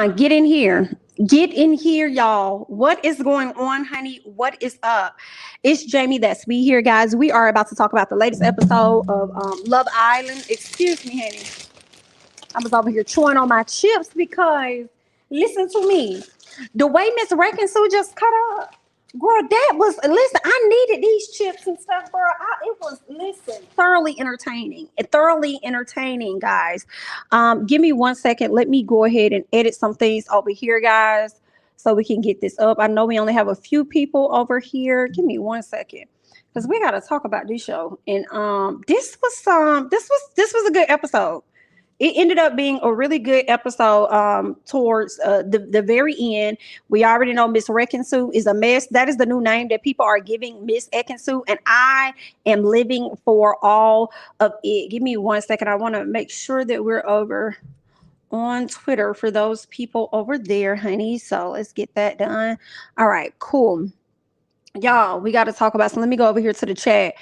Get in here. Get in here, y'all. What is going on, honey? What is up? It's Jamie that's me here, guys. We are about to talk about the latest episode of Love Island. Excuse me, honey. I was over here chewing on my chips because, listen to me. The way Miss Ekin-Su just cut up. Girl, that was, listen, I needed these chips and stuff, girl. It was, listen, thoroughly entertaining, guys. Give me 1 second. Let me go ahead and edit some things over here, guys, so we can get this up. I know we only have a few people over here. Give me 1 second, because we got to talk about this show. And this was a good episode. It ended up being a really good episode towards the very end. We already know Miss Ekin-Su is a mess. That is the new name that people are giving Miss Ekin-Su, and I am living for all of it. Give me 1 second. I want to make sure that we're over on Twitter for those people over there, honey. So let's get that done. All right, cool. Y'all, we got to talk about, so let me go over here to the chat.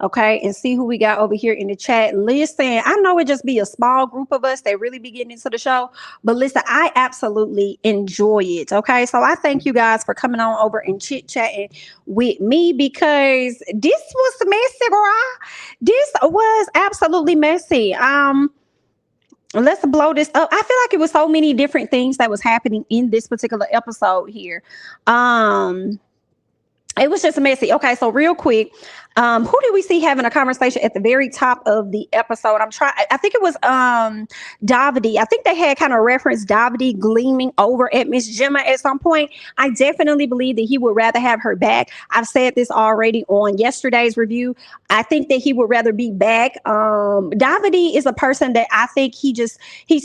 Okay, and see who we got over here in the chat. Listen, I know it just be a small group of us that really be getting into the show, but listen, I absolutely enjoy it. Okay, so I thank you guys for coming on over and chit-chatting with me, because this was messy, girl. This was absolutely messy. Let's blow this up. I feel like it was so many different things that was happening in this particular episode here. It was just messy. Okay, so real quick, who did we see having a conversation at the very top of the episode? I think it was Davide. I think they had kind of referenced Davide gleaming over at Miss Gemma at some point. I definitely believe that he would rather have her back. I've said this already on yesterday's review. I think that he would rather be back. Davide is a person that I think he's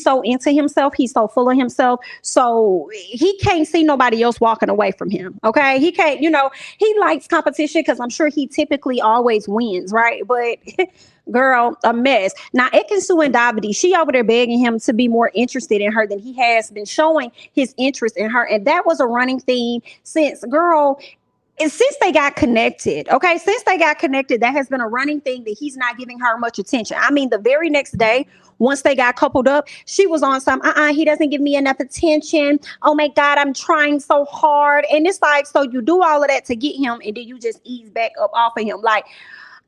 so into himself. He's so full of himself. So he can't see nobody else walking away from him. Okay. He can't, he likes competition because I'm sure he typically always wins, right? But girl, a mess. Now, Ekin-Su and Davide, she over there begging him to be more interested in her than he has been showing his interest in her. And that was a running theme since they got connected. Okay, since they got connected, that has been a running thing that he's not giving her much attention. I mean, the very next day, once they got coupled up, she was on some, he doesn't give me enough attention. Oh my God, I'm trying so hard. And it's like, so you do all of that to get him, and then you just ease back up off of him. Like,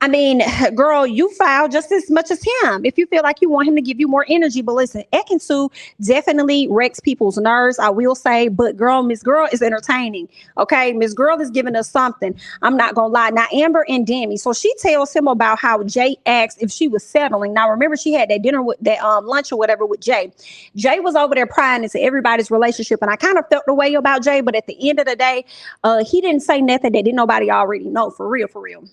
I mean, girl, you foul just as much as him if you feel like you want him to give you more energy. But listen, Ekin-Su definitely wrecks people's nerves, I will say. But girl, Miss Girl is entertaining. Okay, Miss Girl is giving us something. I'm not gonna lie. Now, Amber and Demi. So she tells him about how Jay asked if she was settling. Now, remember, she had that dinner with that lunch or whatever with Jay. Jay was over there prying into everybody's relationship, and I kind of felt the way about Jay. But at the end of the day, he didn't say nothing that didn't nobody already know. For real, for real.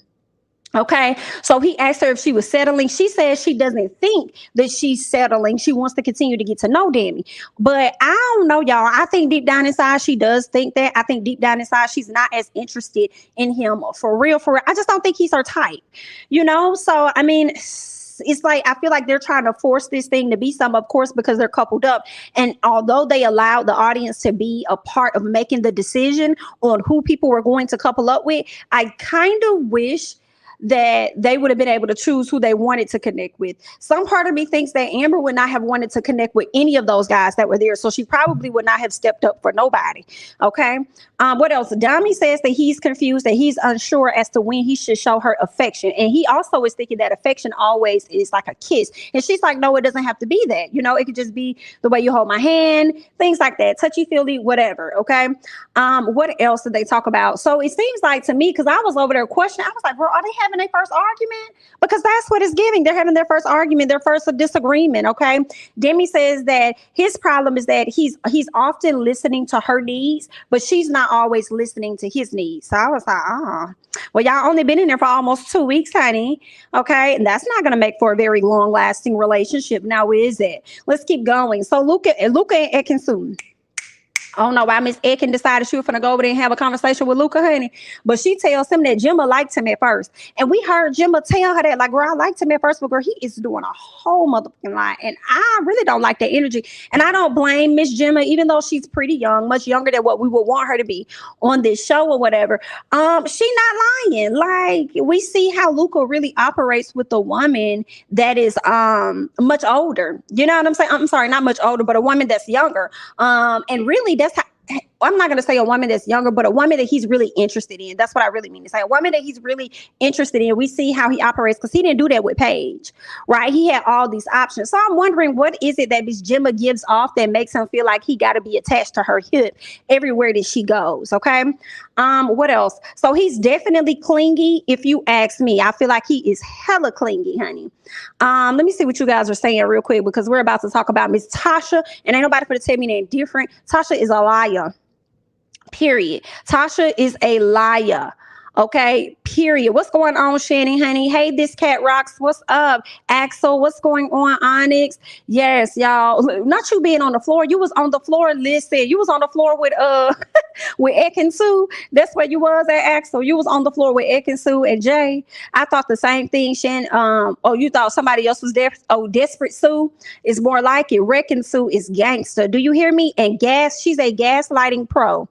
Okay, so he asked her if she was settling. She says she doesn't think that she's settling. She wants to continue to get to know Demi. But I don't know, y'all. I think deep down inside, she does think that. I think deep down inside, she's not as interested in him for real, for real. I just don't think he's her type, So, I mean, it's like, I feel like they're trying to force this thing to be some, of course, because they're coupled up. And although they allowed the audience to be a part of making the decision on who people were going to couple up with, I kind of wish that they would have been able to choose who they wanted to connect with. Some part of me thinks that Amber would not have wanted to connect with any of those guys that were there. So she probably would not have stepped up for nobody. Okay. What else? Dami says that he's confused, that he's unsure as to when he should show her affection. And he also is thinking that affection always is like a kiss. And she's like, no, it doesn't have to be that. It could just be the way you hold my hand, things like that, touchy feely, whatever. Okay. What else did they talk about? So it seems like to me, because I was over there questioning, I was like, bro, are they having their first argument? Because that's what it's giving. They're having their first argument, their first disagreement. Okay. Demi says that his problem is that he's often listening to her needs, but she's not always listening to his needs. So I was like, well, y'all only been in there for almost 2 weeks, honey. Okay. And that's not going to make for a very long lasting relationship. Now, is it? Let's keep going. So Luca and Ekin-Su. I don't know why Miss Ekin decided she was gonna go over there and have a conversation with Luca, honey. But she tells him that Gemma liked him at first. And we heard Gemma tell her that, like, girl, I liked him at first, but girl, he is doing a whole motherfucking lie. And I really don't like that energy. And I don't blame Miss Gemma, even though she's pretty young, much younger than what we would want her to be on this show or whatever. She not lying. Like, we see how Luca really operates with a woman that is much older. You know what I'm saying? I'm sorry, not much older, but a woman that's younger. And really that's how, I'm not going to say a woman that's younger, but a woman that he's really interested in. That's what I really mean to say. A woman that he's really interested in. We see how he operates because he didn't do that with Paige, right? He had all these options. So I'm wondering, what is it that Miss Gemma gives off that makes him feel like he got to be attached to her hip everywhere that she goes? Okay. What else? So he's definitely clingy. If you ask me, I feel like he is hella clingy, honey. Let me see what you guys are saying real quick, because we're about to talk about Miss Tasha, and ain't nobody for to tell me they're different. Tasha is a liar. Period. Tasha is a liar. Okay, period. What's going on, Shannon, honey? Hey, this cat rocks. What's up? Axel, what's going on, Onyx? Yes, y'all. Not you being on the floor. You was on the floor, listen. You was on the floor with with Ekin-Su. That's where you was at, Axel. You was on the floor with Ekin-Su and Jay. I thought the same thing, Shannon. Oh, you thought somebody else was there. Oh, Desperate Sue is more like it. Wrecking-Sue is gangster. Do you hear me? And she's a gaslighting pro.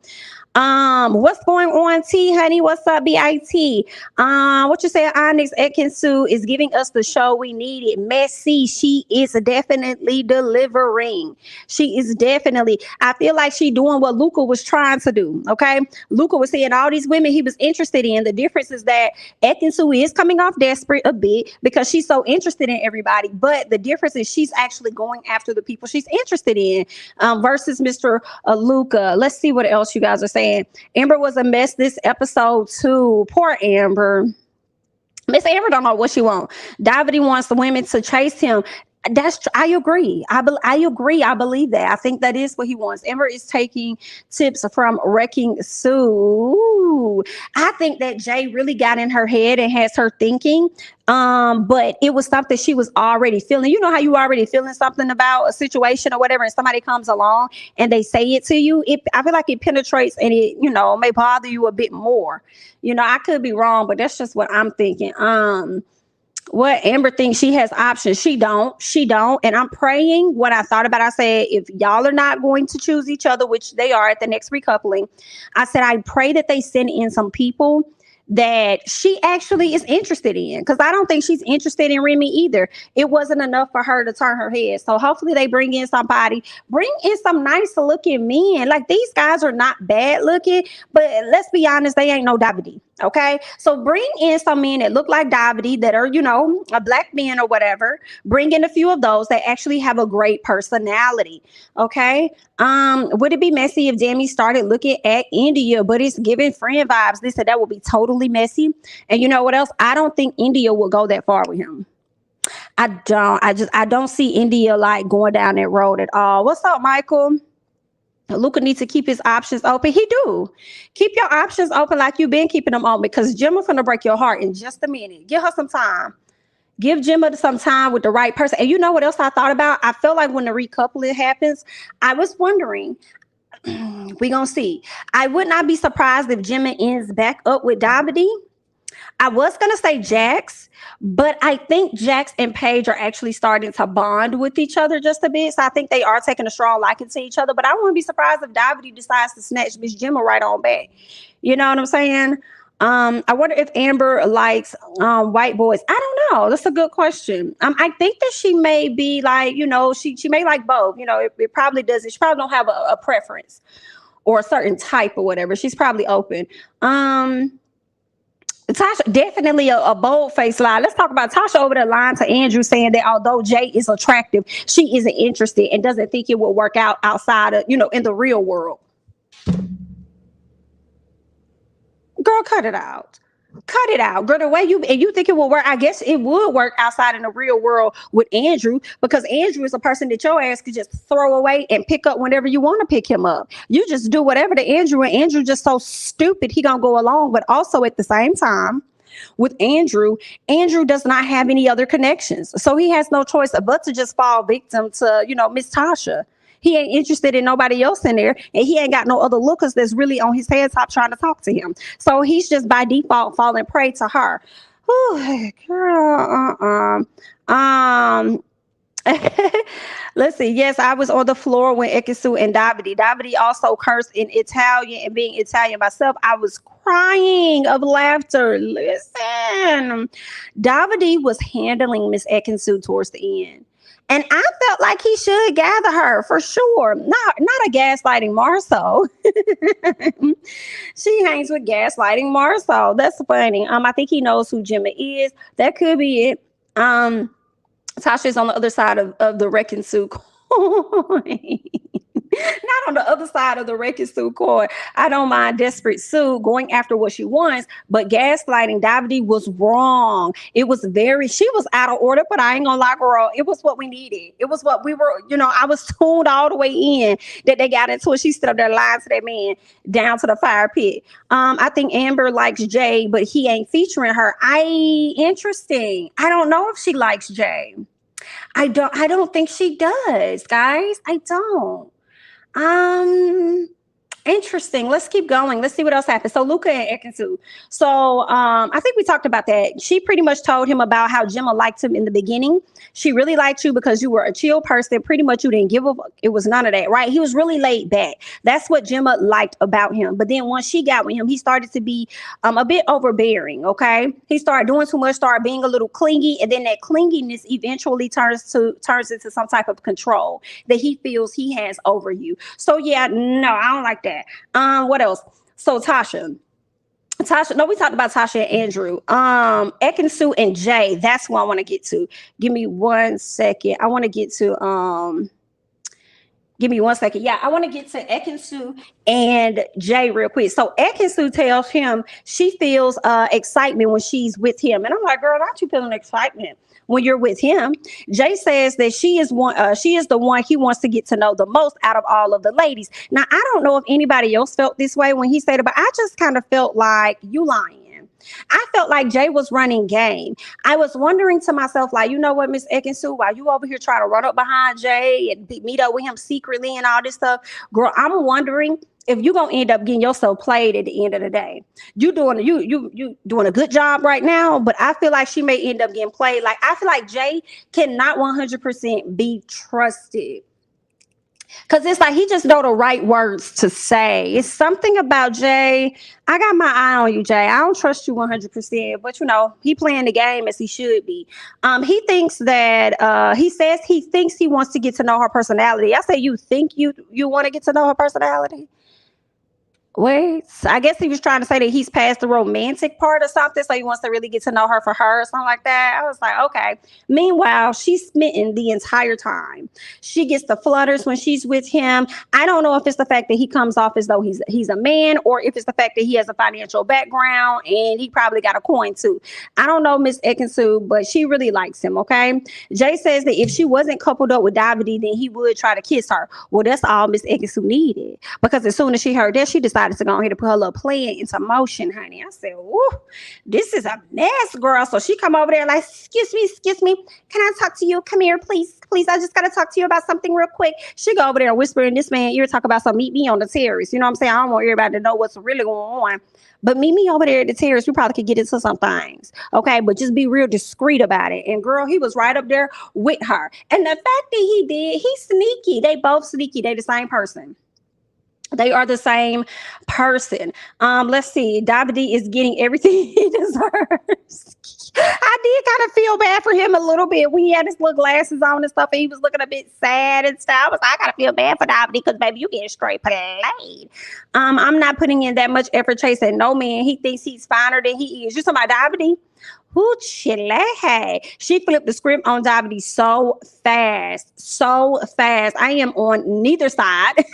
What's going on, T, honey? What's up, BIT? What you say, Onyx? Ekin-Su is giving us the show we needed. Messy. She is definitely delivering. She is definitely, I feel like she doing what Luca was trying to do. Okay. Luca was seeing all these women he was interested in. The difference is that Ekin-Su is coming off desperate a bit because she's so interested in everybody. But the difference is she's actually going after the people she's interested in, versus Mr. Luca. Let's see what else you guys are saying. Amber was a mess this episode too. Poor Amber. Miss Amber don't know what she wants. Davide wants the women to chase him. I agree. I agree. I believe that. I think that is what he wants. Amber is taking tips from Wrecking-Sue. I think that Jay really got in her head and has her thinking. But it was something she was already feeling. You know how you already feeling something about a situation or whatever, and somebody comes along and they say it to you. I feel like it penetrates and it, may bother you a bit more. I could be wrong, but that's just what I'm thinking. What Amber thinks she has options. She don't. And I'm praying what I thought about. I said, if y'all are not going to choose each other, which they are at the next recoupling, I said, I pray that they send in some people that she actually is interested in, because I don't think she's interested in Remy either. It wasn't enough for her to turn her head. So hopefully they bring in somebody, bring in some nice looking men. Like, these guys are not bad looking, but let's be honest, they ain't no Davide. Okay, so bring in some men that look like Davide, that are, a black man or whatever. Bring in a few of those that actually have a great personality. Okay, would it be messy if Jamie started looking at India, but it's giving friend vibes? They said that would be totally messy. And you know what else? I don't think India will go that far with him. I don't see India like going down that road at all. What's up, Michael? Luca needs to keep his options open. He do. Keep your options open like you've been keeping them open, because Gemma's gonna break your heart in just a minute. Give her some time. Give Gemma some time with the right person. And you know what else I thought about? I felt like when the recoupling happens, I was wondering, we gonna see. I would not be surprised if Gemma ends back up with Davide. I was going to say Jax, but I think Jax and Paige are actually starting to bond with each other just a bit. So I think they are taking a strong liking to each other. But I wouldn't be surprised if Davide decides to snatch Miss Gemma right on back. You know what I'm saying? I wonder if Amber likes white boys. I don't know. That's a good question. I think that she may be like, she may like both. It probably doesn't. She probably don't have a preference or a certain type or whatever. She's probably open. Tasha, definitely a bold-faced lie. Let's talk about Tasha over there lying to Andrew, saying that although Jay is attractive, she isn't interested and doesn't think it will work out outside of, in the real world. Girl, cut it out. Cut it out, girl. The way you think it will work, I guess it would work outside in the real world with Andrew, because Andrew is a person that your ass could just throw away and pick up whenever you want to pick him up. You just do whatever to Andrew, and Andrew just so stupid he gonna go along. But also at the same time, with Andrew does not have any other connections, so he has no choice but to just fall victim to Miss Tasha. He ain't interested in nobody else in there, and he ain't got no other lookers that's really on his head top trying to talk to him. So he's just by default falling prey to her. Whew, girl, let's see. Yes, I was on the floor when Ekin-Su and Davide also cursed in Italian, and being Italian myself, I was crying of laughter. Listen, Davide was handling Miss Ekin-Su towards the end. And I felt like he should gather her for sure. Not a gaslighting Marceau. She hangs with gaslighting Marceau. That's funny. I think he knows who Gemma is. That could be it. Tasha's on the other side of the Ekin-Su coin. Not on the other side of the Ekin-Su coin. I don't mind desperate Sue going after what she wants, but gaslighting Davide was wrong. It was she was out of order, but I ain't gonna lie, girl. It was what we needed. It was what we were, I was tuned all the way in that they got into it. She stood up there lying to that man down to the fire pit. I think Amber likes Jay, but he ain't featuring her. Interesting. I don't know if she likes Jay. I don't think she does, guys. I don't. Interesting. Let's keep going. Let's see what else happened. So Luca and Ekin-Su. So I think we talked about that. She pretty much told him about how Gemma liked him in the beginning. She really liked you because you were a chill person. Pretty much you didn't give a fuck. It was none of that, right? He was really laid back. That's what Gemma liked about him. But then once she got with him, he started to be a bit overbearing, okay? He started doing too much, started being a little clingy, and then that clinginess eventually turns into some type of control that he feels he has over you. So yeah, no, I don't like that. What else? So Tasha, no, we talked about Tasha and Andrew. Ekin-Su and Jay, that's what I want to get to. Give me 1 second. I want to get to give me 1 second. Yeah, I want to get to Ekin-Su and Jay real quick. So Ekin-Su tells him she feels excitement when she's with him. And I'm like, girl, aren't you feeling excitement when you're with him? Jay says that she is the one he wants to get to know the most out of all of the ladies. Now, I don't know if anybody else felt this way when he said it, but I just kind of felt like you lying. I felt like Jay was running game. I was wondering to myself, like, you know what, Miss Ekin-Su, while you over here trying to run up behind Jay and meet up with him secretly and all this stuff, girl, I'm wondering if you're gonna end up getting yourself played at the end of the day. You doing a good job right now, but I feel like she may end up getting played. Like, I feel like Jay cannot 100% be trusted. Because it's like he just know the right words to say. It's something about Jay. I got my eye on you, Jay. I don't trust you 100%, but he playing the game as he should be. He thinks that he says he thinks he wants to get to know her personality. I say, you think you want to get to know her personality? Wait, I guess he was trying to say that he's past the romantic part or something, so he wants to really get to know her for her or something like that. I was like, okay. Meanwhile, she's smitten the entire time. She gets the flutters when she's with him. I don't know if it's the fact that he comes off as though he's a man, or if it's the fact that he has a financial background and he probably got a coin too. I don't know Miss Ekin-Su, but she really likes him, okay? Jay says that if she wasn't coupled up with Davide, then he would try to kiss her. Well, that's all Miss Ekin-Su needed, because as soon as she heard that, she decided to go ahead and put her little plan into motion, honey. I said, "Woo, this is a mess, girl." So she come over there like, excuse me, can I talk to you? Come here, please. I just gotta talk to you about something real quick. She go over there and whisper in this man's ear, talk about some meet me on the terrace. You know what I'm saying? I don't want everybody to know what's really going on, but meet me over there at the terrace. We probably could get into some things, okay? But just be real discreet about it. And girl, he was right up there with her. And the fact that he did, he's sneaky. They both sneaky. They the same person. They are the same person. Let's see. Davide is getting everything he deserves. I did kind of feel bad for him a little bit when he had his little glasses on and stuff, and he was looking a bit sad and stuff. I was like, I gotta feel bad for Davide because, baby, you getting straight played. I'm not putting in that much effort chasing no man. He thinks he's finer than he is. You talking about Davide? Who chile? She flipped the script on Davide so fast. I am on neither side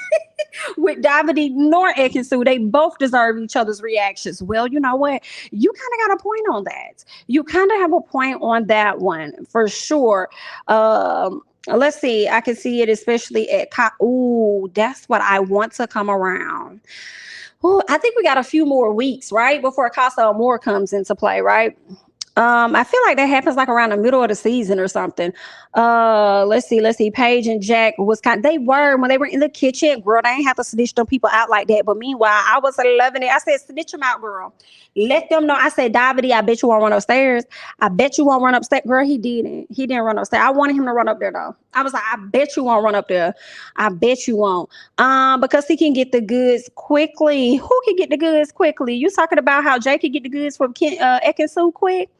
with Davide nor Ekin-Su. They both deserve each other's reactions. Well, you know what? You kind of got a point on that. You kind of have a point on that one for sure. Let's see. I can see it especially at ooh, that's what I want to come around. Ooh, I think we got a few more weeks, right, before Casa Amor comes into play, right? I feel like that happens like around the middle of the season or something. Let's see. Paige and Jack was they were when they were in the kitchen, girl. They ain't have to snitch them people out like that. But meanwhile, I was loving it. I said, snitch them out, girl. Let them know. I said, Davide, I bet you won't run upstairs. I bet you won't run upstairs. Girl, he didn't. He didn't run upstairs. I wanted him to run up there though. I was like, I bet you won't run up there. I bet you won't. Because he can get the goods quickly. Who can get the goods quickly? You talking about how Jay can get the goods from Ekin-Su quick?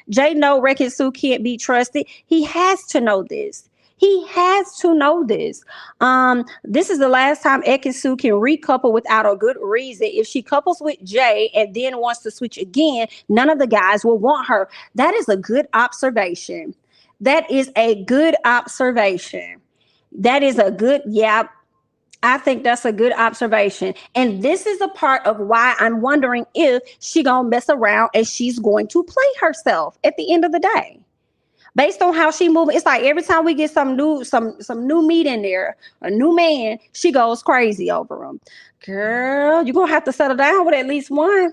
Jay know Ekin-Su can't be trusted. He has to know this. He has to know this. This is the last time Ekin-Su can recouple without a good reason. If she couples with Jay and then wants to switch again, none of the guys will want her. That is a good observation. That is a good observation. That is a good, yeah. I think that's a good observation. And this is a part of why I'm wondering if she gonna mess around and she's going to play herself at the end of the day. Based on how she moving, it's like every time we get some new meat in there, a new man, she goes crazy over him. Girl, you're gonna have to settle down with at least one.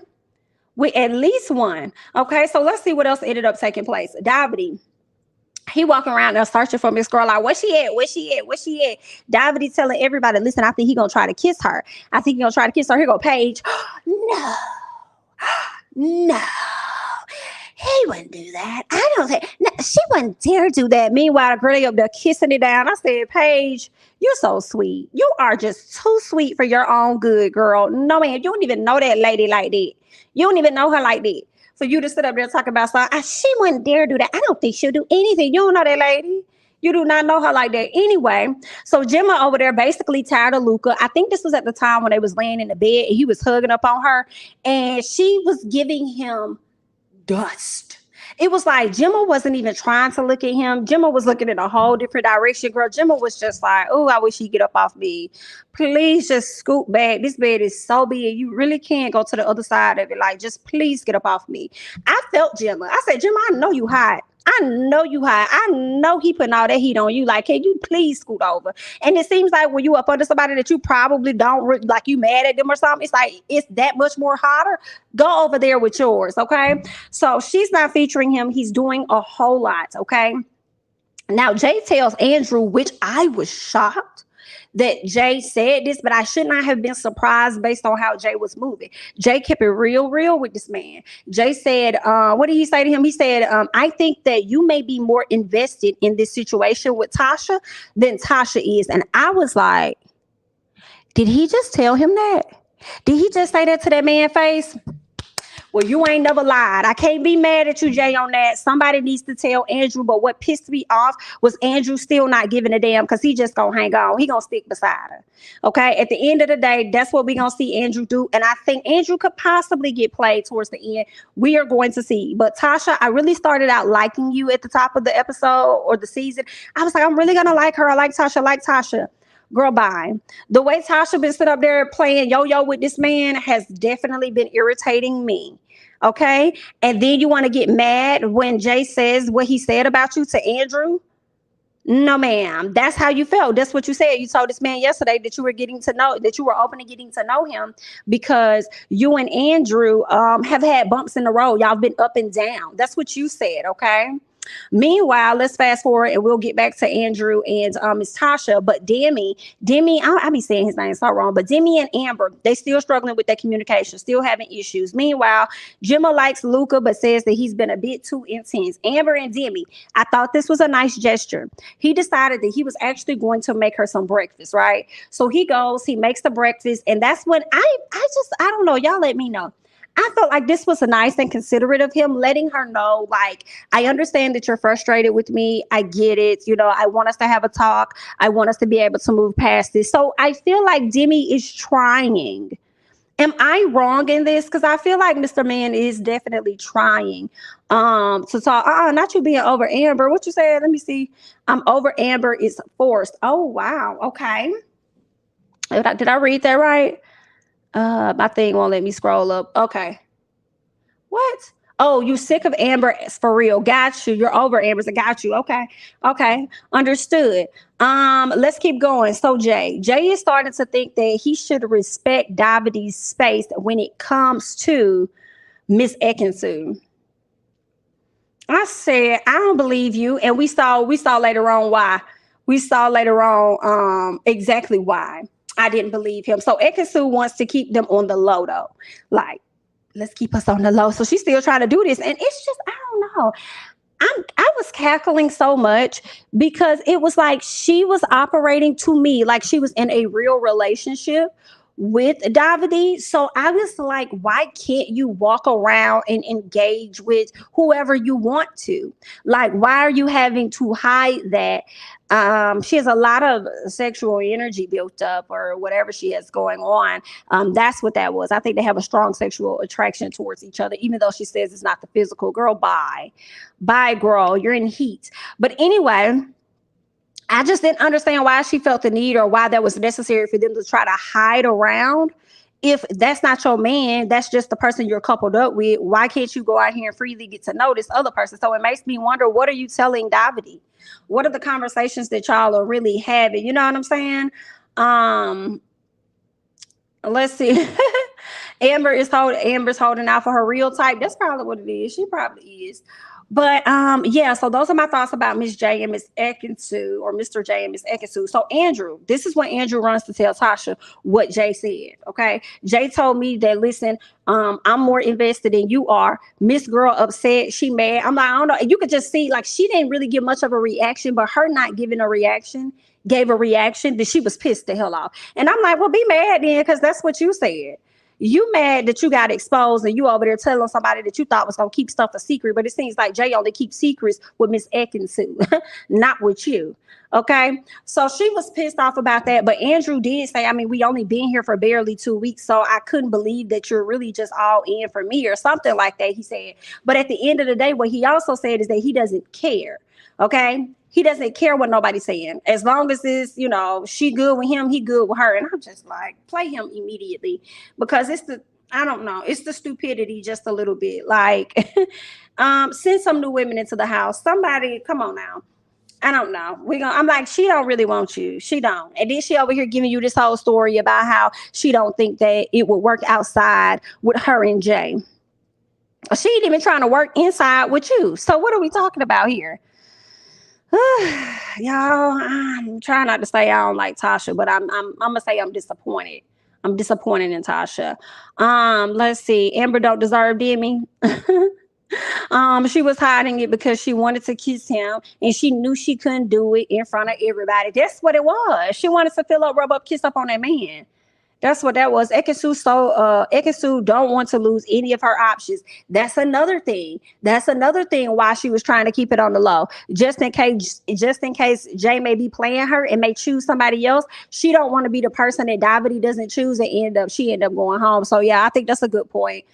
With at least one. Okay, so let's see what else ended up taking place. Davide. He walking around there searching for Miss Girl. Like, where she at? Where she at? Where she at? Davide telling everybody, listen, I think he gonna try to kiss her. I think he gonna try to kiss her. Here go Paige. No. No. He wouldn't do that. I don't think. No, she wouldn't dare do that. Meanwhile, the girl they up there kissing it down. I said, Paige, you're so sweet. You are just too sweet for your own good, girl. No, man, you don't even know that lady like that. You don't even know her like that. For you to sit up there talking about something, she wouldn't dare do that. I don't think she'll do anything. You don't know that lady. You do not know her like that. Anyway, so Gemma over there basically tired of Luca. I think this was at the time when they was laying in the bed and he was hugging up on her and she was giving him dust. It was like Gemma wasn't even trying to look at him. Gemma was looking in a whole different direction. Girl, Gemma was just like, oh, I wish he'd get up off me. Please just scoot back. This bed is so big. You really can't go to the other side of it. Like, just please get up off me. I felt Gemma. I said, Gemma, I know you hot. I know you hot. I know he putting all that heat on you. Like, can you please scoot over? And it seems like when you up under somebody that you probably don't like, you mad at them or something, it's like it's that much more hotter. Go over there with yours, okay? So she's not featuring him. He's doing a whole lot, okay? Now Jay tells Andrew, which I was shocked that Jay said this, but I should not have been surprised based on how Jay was moving. Jay kept it real with this man. Jay said, what did he say to him? He said, I think that you may be more invested in this situation with Tasha than Tasha is. And I was like, did he just tell him that? Did he just say that to that man's face? Well, you ain't never lied. I can't be mad at you, Jay, on that. Somebody needs to tell Andrew. But what pissed me off was Andrew still not giving a damn because he just gonna hang on. He gonna stick beside her. Okay. At the end of the day, that's what we gonna see Andrew do. And I think Andrew could possibly get played towards the end. We are going to see. But Tasha, I really started out liking you at the top of the episode or the season. I was like, I'm really gonna like her. I like Tasha. Girl, bye. The way Tasha been sitting up there playing yo-yo with this man has definitely been irritating me. Okay. And then you want to get mad when Jay says what he said about you to Andrew? No, ma'am. That's how you felt. That's what you said. You told this man yesterday that you were open to getting to know him because you and Andrew have had bumps in the road. Y'all been up and down. That's what you said. Okay. Meanwhile, let's fast forward and we'll get back to Andrew and Miss Tasha. But Demi, I be saying his name so wrong, but Demi and Amber, they still struggling with their communication, still having issues. Meanwhile, Gemma likes Luca, but says that he's been a bit too intense. Amber and Demi, I thought this was a nice gesture. He decided that he was actually going to make her some breakfast, right? So he goes, he makes the breakfast, and that's when I don't know. Y'all let me know. I felt like this was a nice and considerate of him, letting her know, like, I understand that you're frustrated with me. I get it. You know, I want us to have a talk. I want us to be able to move past this. So I feel like Demi is trying. Am I wrong in this? Because I feel like Mr. Man is definitely trying to talk. Not you being over Amber. What you said? Let me see. Over Amber is forced. Oh, wow. Okay. Did I read that right? My thing won't let me scroll up. Okay. What? Oh, you sick of Amber for real. Got you. You're over Amber's. I got you. Okay. Understood. Let's keep going. So Jay is starting to think that he should respect Davide's space when it comes to Miss Ekin-Su. I said, I don't believe you. And we saw later on why. We saw later on exactly why I didn't believe him. So Ekin-Su wants to keep them on the low though. Like, let's keep us on the low. So she's still trying to do this. And it's just, I don't know. I was cackling so much because it was like she was operating to me like she was in a real relationship with Davide. So I was like, why can't you walk around and engage with whoever you want to? Like, why are you having to hide that? She has a lot of sexual energy built up or whatever she has going on. That's what that was. I think they have a strong sexual attraction towards each other, even though she says it's not the physical. Girl, bye, girl, you're in heat. But anyway, I just didn't understand why she felt the need or why that was necessary for them to try to hide around. If that's not your man, that's just the person you're coupled up with. Why can't you go out here and freely get to know this other person? So it makes me wonder, what are you telling Davide? What are the conversations that y'all are really having? You know what I'm saying? Um, let's see. Amber's holding out for her real type. That's probably what it is. She probably is. But yeah, so those are my thoughts about Miss J and Miss Ekin-Su, or Mr. J and Miss Ekin-Su. So Andrew, this is what Andrew runs to tell Tasha what Jay said. Okay. Jay told me that, listen, I'm more invested than you are. Miss Girl upset, she mad. I'm like, I don't know. You could just see like she didn't really give much of a reaction, but her not giving a reaction gave a reaction that she was pissed the hell off. And I'm like, well, be mad then, because that's what you said. You mad that you got exposed and you over there telling somebody that you thought was gonna keep stuff a secret, but it seems like Jay only keeps secrets with Miss Ekin-Su, not with you. Okay, so she was pissed off about that, but Andrew did say, I mean, we only been here for barely 2 weeks, so I couldn't believe that you're really just all in for me or something like that, he said. But at the end of the day, what he also said is that he doesn't care. Okay, he doesn't care what nobody's saying. As long as it's, she good with him, he good with her. And I'm just like, play him immediately, because I don't know, it's the stupidity just a little bit. Like, send some new women into the house. Somebody, come on now. I don't know. I'm like, she don't really want you. She don't. And then she over here giving you this whole story about how she don't think that it would work outside with her and Jay. She ain't even trying to work inside with you. So what are we talking about here? Y'all, I'm trying not to say I don't like Tasha, but I'm gonna say I'm disappointed. I'm disappointed in Tasha. Let's see. Amber don't deserve Demi. She was hiding it because she wanted to kiss him and she knew she couldn't do it in front of everybody. That's what it was. She wanted to feel up, rub up, kiss up on that man. That's what that was. Ekin-Su don't want to lose any of her options. That's another thing. That's another thing why she was trying to keep it on the low. Just in case Jay may be playing her and may choose somebody else. She don't want to be the person that Davide doesn't choose and she end up going home. So yeah, I think that's a good point,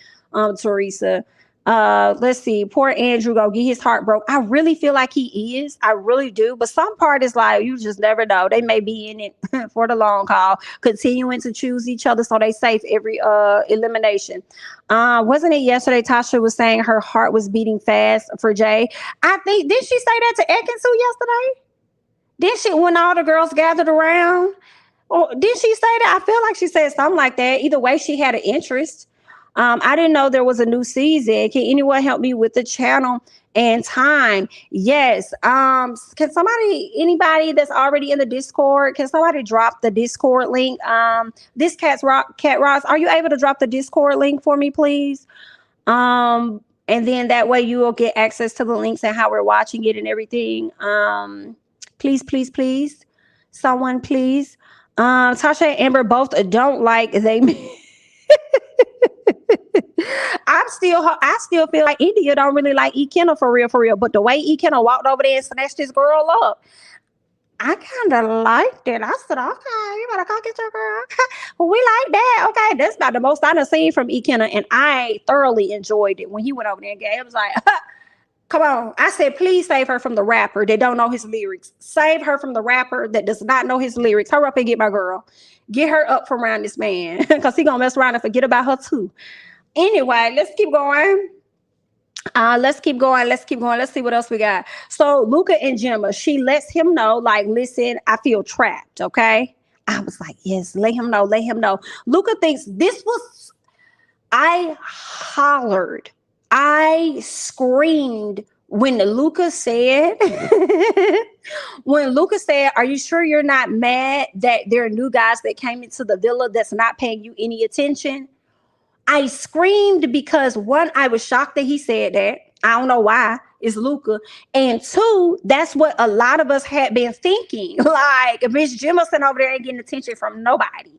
Teresa. Let's see. Poor Andrew gonna get his heart broke. I really feel like he is. I really do. But some part is like, you just never know. They may be in it for the long haul, continuing to choose each other so they safe every elimination. Wasn't it yesterday Tasha was saying her heart was beating fast for Jay? I think, did she say that to Ekin-Su yesterday? Did she, when all the girls gathered around? Or did she say that? I feel like she said something like that. Either way, she had an interest. I didn't know there was a new season. Can anyone help me with the channel and time? Yes. Can anybody that's already in the Discord, can somebody drop the Discord link? This Cat Ross, are you able to drop the Discord link for me, please? And then that way you will get access to the links and how we're watching it and everything. Please. Someone, please. Tasha and Amber both don't like they. I still feel like India don't really like Ekin-Su for real. But the way Ekin-Su walked over there and snatched this girl up, I kind of liked it. I said, okay, you better go get your girl. Okay. Well, we like that. Okay, that's about the most I've seen from Ekin-Su, and I thoroughly enjoyed it when he went over there and gave. It was like, come on. I said, please save her from the rapper that don't know his lyrics. Save her from the rapper that does not know his lyrics. Hurry up and get my girl. Get her up from around this man, because he gonna mess around and forget about her too. Anyway, let's keep going. Let's keep going. Let's see what else we got. So Luca and Gemma, she lets him know, like, listen, I feel trapped. Okay. I was like, yes, let him know. Luca thinks this was, I hollered, I screamed when Luca said, when Luca said, "Are you sure you're not mad that there are new guys that came into the villa that's not paying you any attention?" I screamed because one, I was shocked that he said that. I don't know why. It's Luca. And two, that's what a lot of us had been thinking. Like, Miss Jimmerson over there ain't getting attention from nobody.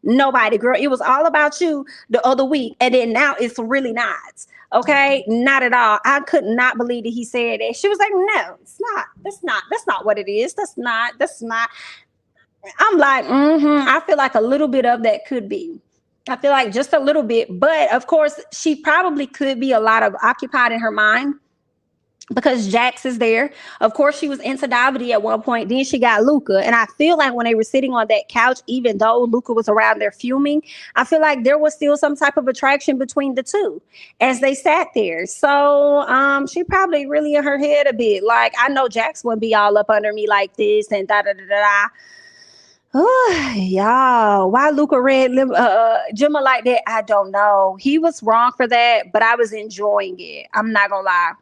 Nobody, girl. It was all about you the other week. And then now it's really not. Okay, not at all. I could not believe that he said that. She was like, "No, it's not. That's not what it is. That's not." I'm like, I feel like a little bit of that could be. I feel like just a little bit, but of course, she probably could be a lot of occupied in her mind because Jax is there. Of course, she was into Davide at one point. Then she got Luca, and I feel like when they were sitting on that couch, even though Luca was around there fuming, I feel like there was still some type of attraction between the two as they sat there. So, she probably really in her head a bit. Like, I know Jax wouldn't be all up under me like this and da da da da. Oh, y'all, why Luca read Gemma like that? I don't know. He was wrong for that, but I was enjoying it. I'm not gonna lie.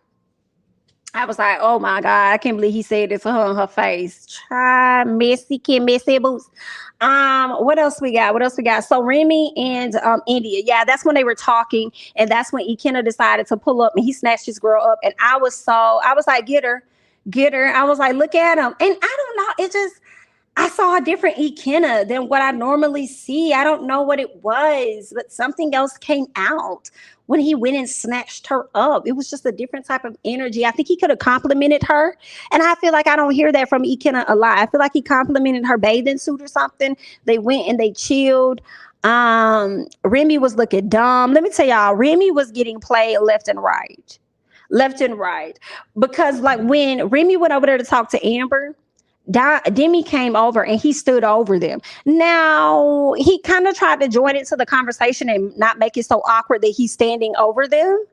I was like, oh my God, I can't believe he said it to her in her face. Try messy, can messy boots. What else we got? What else we got? So Remy and India. Yeah, that's when they were talking, and that's when Ekenna decided to pull up and he snatched his girl up. And I was like, get her, get her. I was like, look at him. And I don't know, it just I saw a different Ekenna than what I normally see. I don't know what it was, but something else came out when he went and snatched her up. It was just a different type of energy. I think he could have complimented her. And I feel like I don't hear that from Ekenna a lot. I feel like he complimented her bathing suit or something. They went and they chilled. Remy was looking dumb. Let me tell y'all, Remy was getting played left and right. Left and right. Because like when Remy went over there to talk to Amber, Demi came over and he stood over them. Now, he kind of tried to join into the conversation and not make it so awkward that he's standing over them.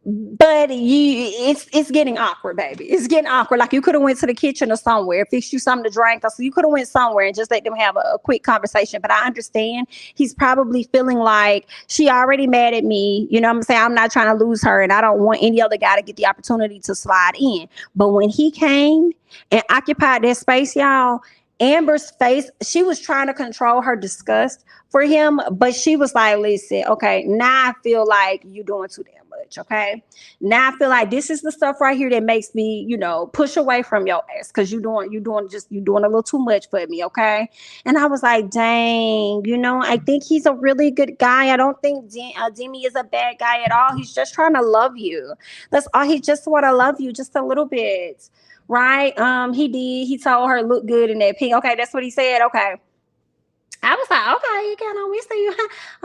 But it's getting awkward, baby. It's getting awkward. Like you could have went to the kitchen or somewhere, fixed you something to drink. So you could have went somewhere and just let them have a quick conversation. But I understand he's probably feeling like she already mad at me. You know what I'm saying? I'm not trying to lose her, and I don't want any other guy to get the opportunity to slide in. But when he came and occupied that space, y'all, Amber's face, she was trying to control her disgust for him, but she was like, listen, okay, now I feel like you're doing too damn much, okay? Now I feel like this is the stuff right here that makes me, push away from your ass because you're doing a little too much for me, okay? And I was like, dang, I think he's a really good guy. I don't think Demi is a bad guy at all. He's just trying to love you. That's all. He just want to love you just a little bit. Right? He did. He told her look good in that pink. Okay, that's what he said. Okay. I was like, okay, you kind of we see you.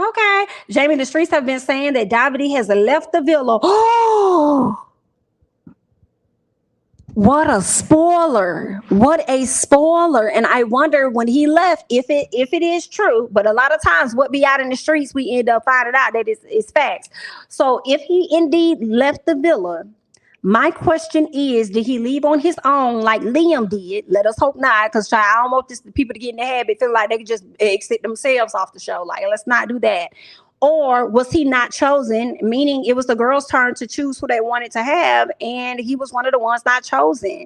Okay. Jamie, the streets have been saying that Davide has left the villa. Oh, what a spoiler. What a spoiler. And I wonder when he left if it is true, but a lot of times what be out in the streets, we end up finding out that it's facts. So if he indeed left the villa, my question is, did he leave on his own like Liam did? Let us hope not, because I don't want people to get in the habit feeling like they could just exit themselves off the show. Like, let's not do that. Or was he not chosen, meaning it was the girl's turn to choose who they wanted to have, and he was one of the ones not chosen?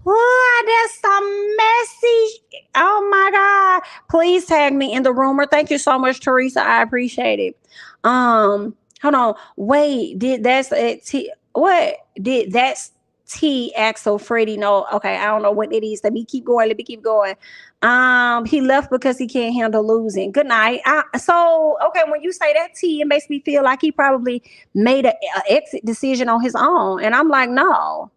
Oh, that's some messy. Oh my God. Please tag me in the rumor. Thank you so much, Teresa. I appreciate it. Hold on. Wait, what did that's T Axel Freddie know? Okay, I don't know what it is. Let me keep going. He left because he can't handle losing. Good night. So okay, when you say that T, it makes me feel like he probably made an exit decision on his own. And I'm like, no,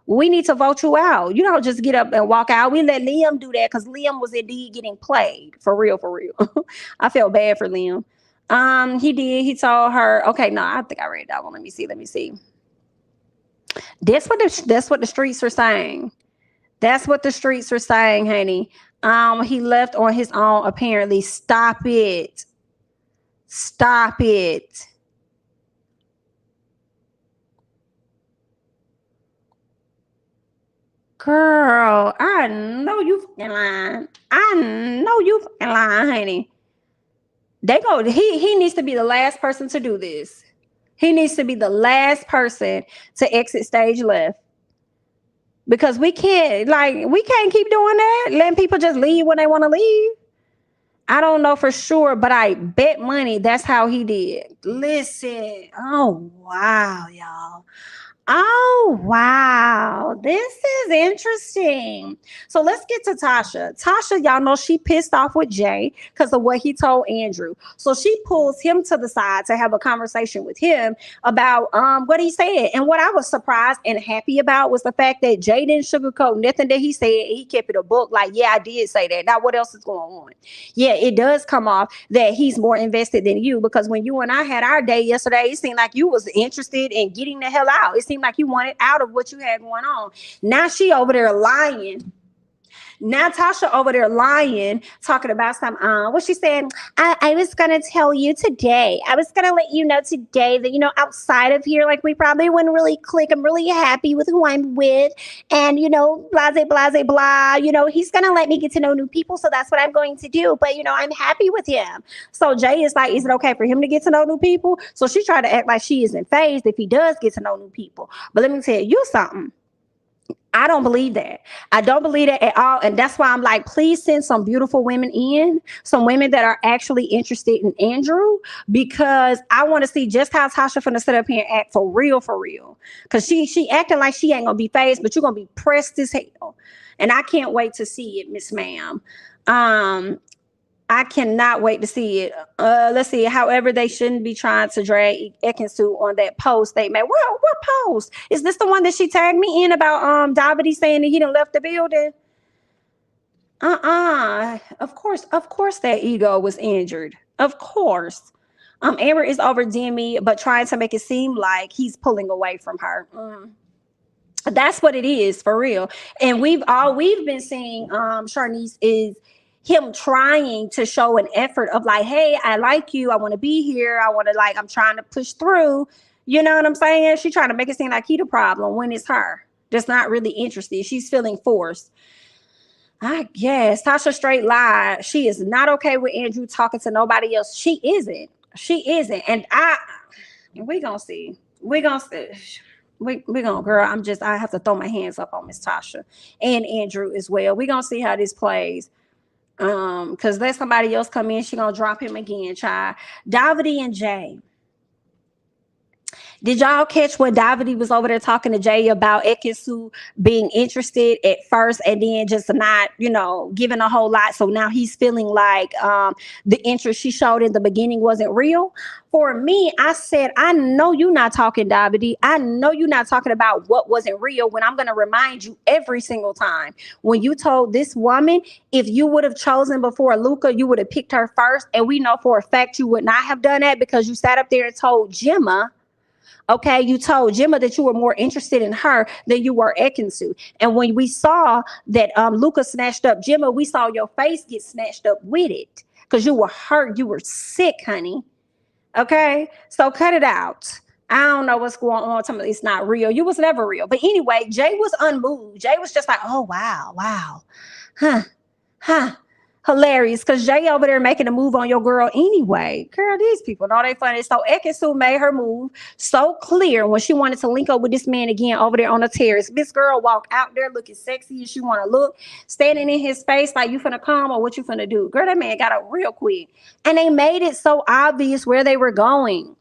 we need to vote you out. You don't just get up and walk out. We let Liam do that because Liam was indeed getting played. For real. I felt bad for Liam. He did. He told her, okay, no, I think I read that one. Let me see. That's what the streets are saying. That's what the streets are saying, honey. He left on his own, apparently. Stop it. Girl, I know you fucking lying. Honey. He needs to be the last person to do this. He needs to be the last person to exit stage left. Because we can't keep doing that, letting people just leave when they want to leave. I don't know for sure, but I bet money that's how he did. Listen. Oh, wow, y'all. Oh, wow. This is interesting. So let's get to Tasha. Tasha, y'all know she pissed off with Jay because of what he told Andrew. So she pulls him to the side to have a conversation with him about what he said. And what I was surprised and happy about was the fact that Jay didn't sugarcoat nothing that he said. He kept it a book like, yeah, I did say that. Now, what else is going on? Yeah, it does come off that he's more invested than you, because when you and I had our day yesterday, it seemed like you was interested in getting the hell out. It seemed like you wanted out of what you had going on. Now she over there lying. Now Tasha over there lying, talking about some what she said. I was gonna tell you today. I was gonna let you know today that, outside of here, like, we probably wouldn't really click. I'm really happy with who I'm with, and blase blase blah. He's gonna let me get to know new people, so that's what I'm going to do. But I'm happy with him. So Jay is like, is it okay for him to get to know new people? So she tried to act like she isn't phased if he does get to know new people. But let me tell you something. I don't believe that. I don't believe that at all. And that's why I'm like, please send some beautiful women in, some women that are actually interested in Andrew, because I want to see just how Tasha finna sit up here and act for real, for real. Because she acting like she ain't going to be phased, but you're going to be pressed as hell. And I can't wait to see it, Miss Ma'am. I cannot wait to see it. Let's see. However, they shouldn't be trying to drag Ekin-Su on that post they made. Well, what post? Is this the one that she tagged me in about Davide saying that he done left the building? Of course that ego was injured. Of course. Amber is over Demi, but trying to make it seem like he's pulling away from her. That's what it is, for real. And we've been seeing Sharnice is him trying to show an effort of like, hey, I like you. I want to be here. I'm trying to push through. You know what I'm saying? She's trying to make it seem like he the problem when it's her that's not really interested. She's feeling forced. I guess Tasha straight lied. She is not okay with Andrew talking to nobody else. She isn't. And we gonna see. We gonna girl. I have to throw my hands up on Miss Tasha and Andrew as well. We gonna see how this plays. Because let somebody else come in, she gonna drop him again, child. Davide and Jay. Did y'all catch when Davide was over there talking to Jay about Ekin-Su being interested at first and then just not, giving a whole lot? So now he's feeling like the interest she showed in the beginning wasn't real. For me, I said, I know you're not talking, Davide. I know you're not talking about what wasn't real, when I'm going to remind you every single time. When you told this woman, if you would have chosen before Luca, you would have picked her first. And we know for a fact you would not have done that, because you sat up there and told Gemma, okay, you told Gemma that you were more interested in her than you were Ekin-Su. And when we saw that Luca snatched up Gemma, we saw your face get snatched up with it, because you were hurt. You were sick, honey. Okay, so cut it out. I don't know what's going on. It's not real. You was never real. But anyway, Jay was unmoved. Jay was just like, oh, wow. Huh. Hilarious, because Jay over there making a move on your girl anyway. Girl, these people know they funny. So Ekin-Su made her move so clear when she wanted to link up with this man again over there on the terrace. This girl walked out there looking sexy as she want to look, standing in his face like, you finna come or what you finna do? Girl, that man got up real quick. And they made it so obvious where they were going.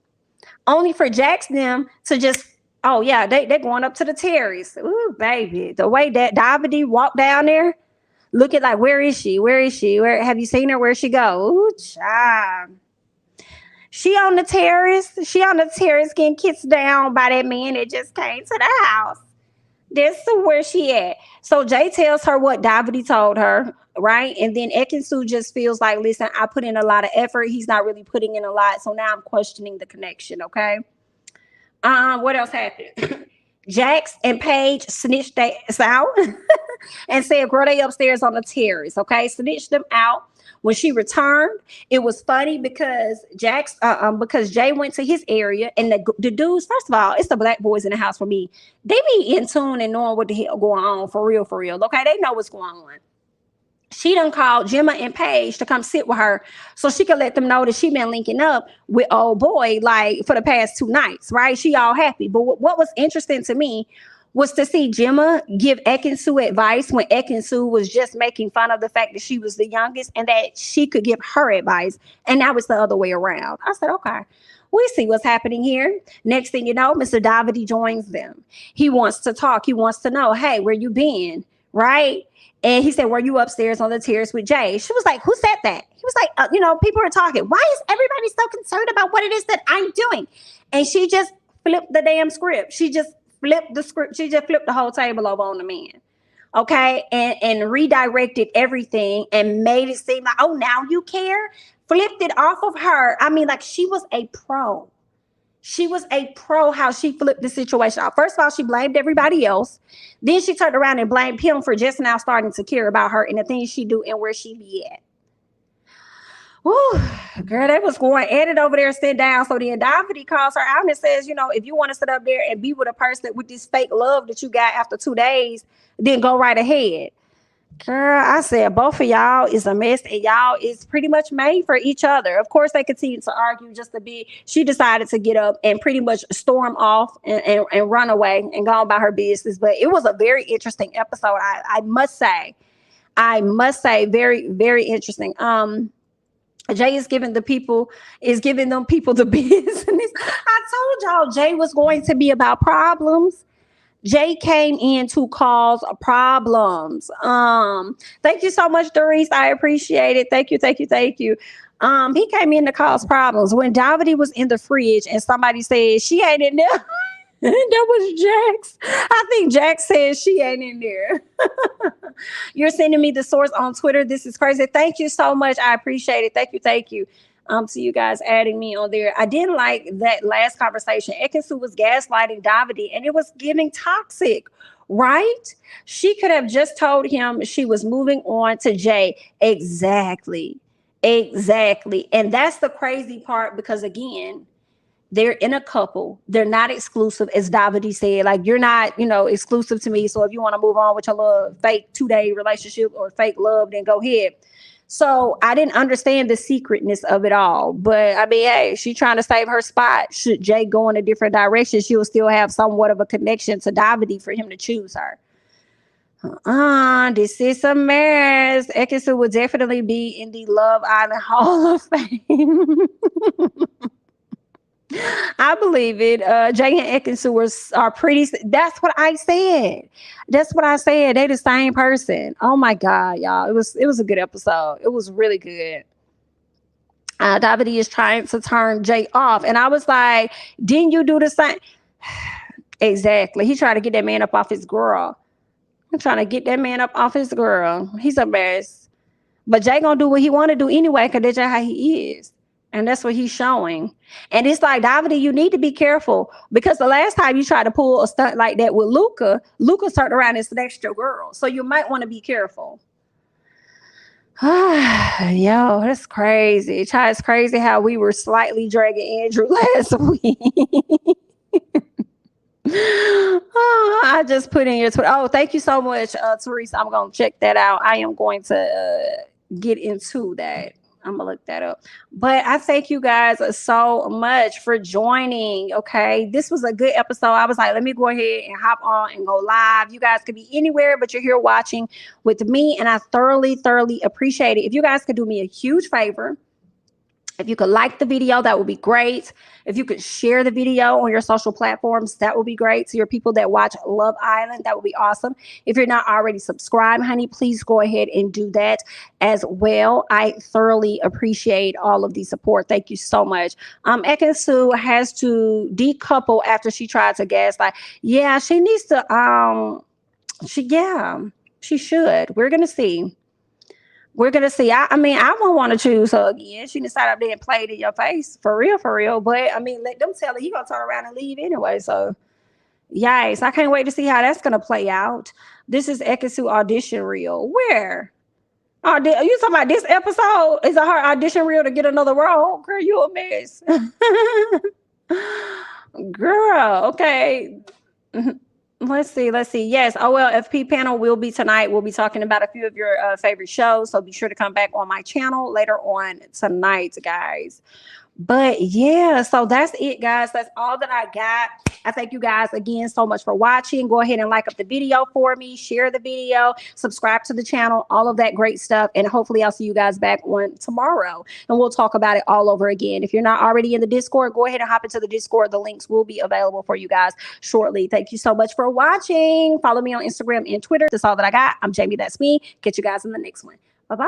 Only for Jax them to just, oh yeah, they're going up to the terrace. Ooh, baby. The way that Davide walked down there, looking like, where is she? Where have you seen her? Where'd she go? Ooh, child. She on the terrace getting kissed down by that man that just came to the house. That's where she at. So Jay tells her what Davide told her, right? And then Ekin-Su just feels like, listen, I put in a lot of effort. He's not really putting in a lot. So now I'm questioning the connection, okay? What else happened? Jax and Paige snitched us out and said, girl, they upstairs on the terrace, okay? Snitched them out. When she returned, it was funny because because Jay went to his area, and the dudes, first of all, it's the black boys in the house for me. They be in tune and knowing what the hell going on, for real, okay? They know what's going on. she done called Gemma and Paige to come sit with her so she could let them know that she been linking up with old boy like for the past 2 nights, right? She all happy. But what was interesting to me was to see Gemma give Ekin-Su advice when Ekin-Su was just making fun of the fact that she was the youngest and that she could give her advice. And that was the other way around. I said, okay, we see what's happening here. Next thing you know, Mr. Davide joins them. He wants to talk. He wants to know, hey, where you been? Right? And he said, were you upstairs on the terrace with Jay? She was like, who said that? He was like, people are talking. Why is everybody so concerned about what it is that I'm doing? And she just flipped the damn script. She just flipped the script. She just flipped the whole table over on the man. Okay. And redirected everything and made it seem like, oh, now you care? Flipped it off of her. I mean, like she was a pro. She was a pro how she flipped the situation out. First of all, she blamed everybody else. Then she turned around and blamed him for just now starting to care about her and the things she do and where she be at. Woo, girl, they was going at it over there, sit down. So then Davide calls her out and says, if you want to sit up there and be with a person with this fake love that you got after 2 days, then go right ahead. Girl, I said both of y'all is a mess and y'all is pretty much made for each other. Of course, they continued to argue just a bit. She decided to get up and pretty much storm off and run away and go about her business. But it was a very interesting episode. I must say, very, very interesting. Jay is giving them people the business. I told y'all Jay was going to be about problems. Jay came in to cause problems. Thank you so much, Doris. I appreciate it. Thank you. He came in to cause problems. When Davide was in the fridge and somebody said she ain't in there, that was Jax. I think Jax said she ain't in there. You're sending me the source on Twitter. This is crazy. Thank you so much. I appreciate it. Thank you. To you guys adding me on there. I didn't like that last conversation. Ekin-Su was gaslighting Davide and it was getting toxic, right? She could have just told him she was moving on to Jay. Exactly. And that's the crazy part because again, they're in a couple. They're not exclusive, as Davide said. Like, you're not, exclusive to me. So if you want to move on with your little fake 2-day relationship or fake love, then go ahead. So I didn't understand the secretness of it all. But I mean, hey, she's trying to save her spot. Should Jay go in a different direction, she'll still have somewhat of a connection to Davide for him to choose her. This is a mess. Ekin-Su will definitely be in the Love Island Hall of Fame. I believe it. Jay and Ekin-Su are pretty. That's what I said. They the same person. Oh my God, y'all. It was a good episode. It was really good. Davide is trying to turn Jay off. And I was like, didn't you do the same? Exactly. He tried to get that man up off his girl. I'm trying to get that man up off his girl. He's a mess. But Jay gonna do what he want to do anyway, because that's just how he is. And that's what he's showing. And it's like, Davide, you need to be careful, because the last time you tried to pull a stunt like that with Luca turned around and snatched your girl. So you might want to be careful. Yo, that's crazy. It's crazy how we were slightly dragging Andrew last week. I just put in your Twitter. Oh, thank you so much, Teresa. I'm going to check that out. I am going to get into that. I'm gonna look that up. But I thank you guys so much for joining. Okay, this was a good episode. I was like, let me go ahead and hop on and go live. You guys could be anywhere, but you're here watching with me, and I thoroughly appreciate it. If you guys could do me a huge favor, if you could like the video, that would be great. If you could share the video on your social platforms, that would be great. To your people that watch Love Island, that would be awesome. If you're not already subscribed, honey, please go ahead and do that as well. I thoroughly appreciate all of the support. Thank you so much. Ekin-Su has to decouple after she tried to gaslight. Yeah, she needs to, she should. We're going to see. I mean, I won't want to choose her again. She decided up there and played in your face. For real. But, I mean, let them tell her you're going to turn around and leave anyway. So, yikes. I can't wait to see how that's going to play out. This is Ekin-Su audition reel. Where? Are you talking about this episode? Is it her audition reel to get another role? Girl, you a mess. Girl, okay. Let's see. Let's see. Yes, OLFP panel will be tonight. We'll be talking about a few of your favorite shows. So be sure to come back on my channel later on tonight, guys. But yeah, so that's it, guys. That's all that I got. I thank you guys again so much for watching. Go ahead and like up the video for me, share the video, subscribe to the channel, all of that great stuff. And hopefully I'll see you guys back on tomorrow and we'll talk about it all over again. If you're not already in the Discord, go ahead and hop into the Discord. The links will be available for you guys shortly. Thank you so much for watching. Follow me on Instagram and Twitter. That's all that I got. I'm Jamie. That's me. Catch you guys in the next one. Bye-bye.